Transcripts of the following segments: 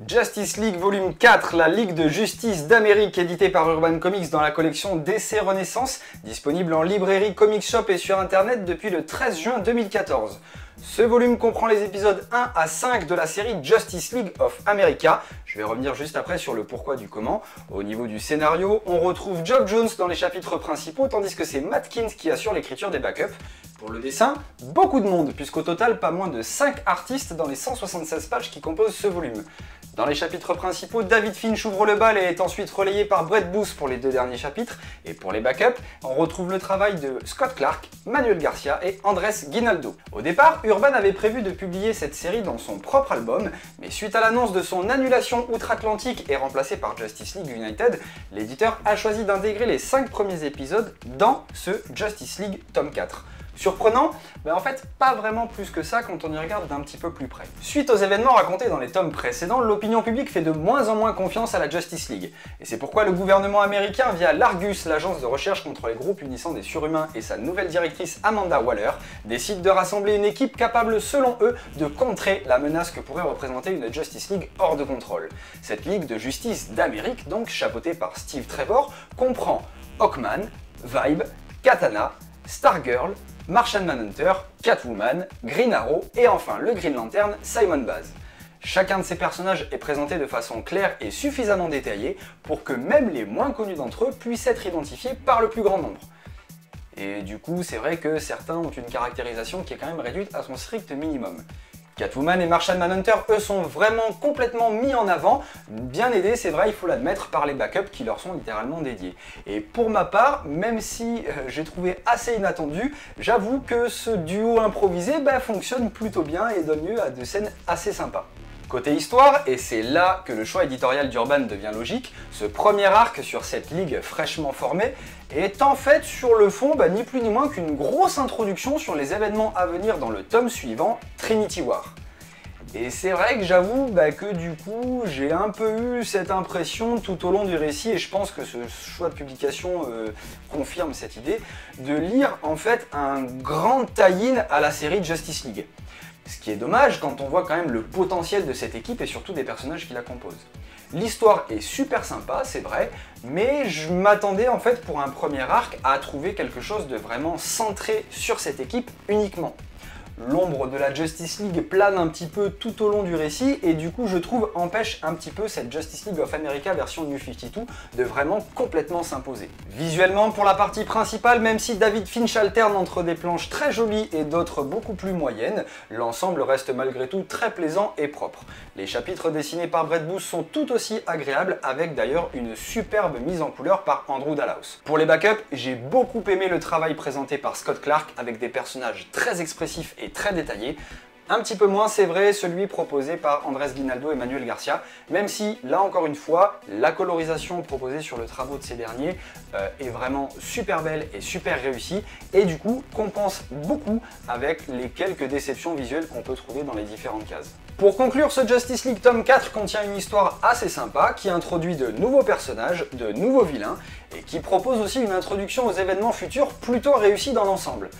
Justice League Volume 4, la Ligue de Justice d'Amérique, édité par Urban Comics dans la collection DC Renaissance, disponible en librairie, comic shop et sur internet depuis le 13 juin 2014. Ce volume comprend les épisodes 1 à 5 de la série Justice League of America. Je vais revenir juste après sur le pourquoi du comment. Au niveau du scénario, on retrouve Geoff Johns dans les chapitres principaux, tandis que c'est Matt Kindt qui assure l'écriture des backups. Pour le dessin, beaucoup de monde, puisqu'au total, pas moins de 5 artistes dans les 176 pages qui composent ce volume. Dans les chapitres principaux, David Finch ouvre le bal et est ensuite relayé par Brett Booth pour les 2 derniers chapitres. Et pour les backups, on retrouve le travail de Scott Clark, Manuel Garcia et Andrés Guinaldo. Au départ, Urban avait prévu de publier cette série dans son propre album, mais suite à l'annonce de son annulation outre-Atlantique et remplacée par Justice League United, l'éditeur a choisi d'intégrer les 5 premiers épisodes dans ce Justice League tome 4. Surprenant? Ben en fait, pas vraiment plus que ça quand on y regarde d'un petit peu plus près. Suite aux événements racontés dans les tomes précédents, l'opinion publique fait de moins en moins confiance à la Justice League. Et c'est pourquoi le gouvernement américain, via l'Argus, l'agence de recherche contre les groupes unissant des surhumains, et sa nouvelle directrice Amanda Waller, décide de rassembler une équipe capable, selon eux, de contrer la menace que pourrait représenter une Justice League hors de contrôle. Cette Ligue de Justice d'Amérique, donc chapeautée par Steve Trevor, comprend Hawkman, Vibe, Katana, Stargirl, Martian Manhunter, Catwoman, Green Arrow et enfin le Green Lantern Simon Baz. Chacun de ces personnages est présenté de façon claire et suffisamment détaillée pour que même les moins connus d'entre eux puissent être identifiés par le plus grand nombre. Et du coup, c'est vrai que certains ont une caractérisation qui est quand même réduite à son strict minimum. Catwoman et Martian Manhunter, eux, sont vraiment complètement mis en avant, bien aidés, c'est vrai, il faut l'admettre, par les backups qui leur sont littéralement dédiés. Et pour ma part, même si j'ai trouvé assez inattendu, j'avoue que ce duo improvisé fonctionne plutôt bien et donne lieu à des scènes assez sympas. Côté histoire, et c'est là que le choix éditorial d'Urban devient logique, ce premier arc sur cette ligue fraîchement formée est en fait sur le fond ni plus ni moins qu'une grosse introduction sur les événements à venir dans le tome suivant, Trinity War. Et c'est vrai que j'avoue que du coup j'ai un peu eu cette impression tout au long du récit, et je pense que ce choix de publication confirme cette idée, de lire en fait un grand tie-in à la série Justice League. Ce qui est dommage quand on voit quand même le potentiel de cette équipe et surtout des personnages qui la composent. L'histoire est super sympa, c'est vrai, mais je m'attendais en fait pour un premier arc à trouver quelque chose de vraiment centré sur cette équipe uniquement. L'ombre de la Justice League plane un petit peu tout au long du récit et du coup je trouve empêche un petit peu cette Justice League of America version New 52 de vraiment complètement s'imposer. Visuellement pour la partie principale, même si David Finch alterne entre des planches très jolies et d'autres beaucoup plus moyennes, l'ensemble reste malgré tout très plaisant et propre. Les chapitres dessinés par Brett Booth sont tout aussi agréables, avec d'ailleurs une superbe mise en couleur par Andrew Dalhouse. Pour les backups, j'ai beaucoup aimé le travail présenté par Scott Clark avec des personnages très expressifs et très détaillé. Un petit peu moins, c'est vrai, celui proposé par Andrés Guinaldo et Manuel Garcia, même si, là encore une fois, la colorisation proposée sur le travaux de ces derniers est vraiment super belle et super réussie, et du coup compense beaucoup avec les quelques déceptions visuelles qu'on peut trouver dans les différentes cases. Pour conclure, ce Justice League tome 4 contient une histoire assez sympa qui introduit de nouveaux personnages, de nouveaux vilains, et qui propose aussi une introduction aux événements futurs plutôt réussie dans l'ensemble.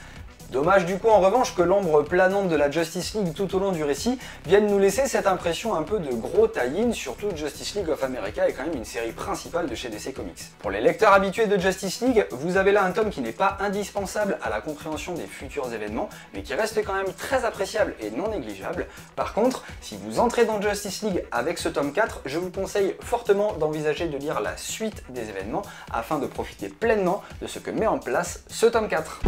Dommage du coup en revanche que l'ombre planante de la Justice League tout au long du récit vienne nous laisser cette impression un peu de gros tie-in, surtout que Justice League of America est quand même une série principale de chez DC Comics. Pour les lecteurs habitués de Justice League, vous avez là un tome qui n'est pas indispensable à la compréhension des futurs événements, mais qui reste quand même très appréciable et non négligeable. Par contre, si vous entrez dans Justice League avec ce tome 4, je vous conseille fortement d'envisager de lire la suite des événements afin de profiter pleinement de ce que met en place ce tome 4.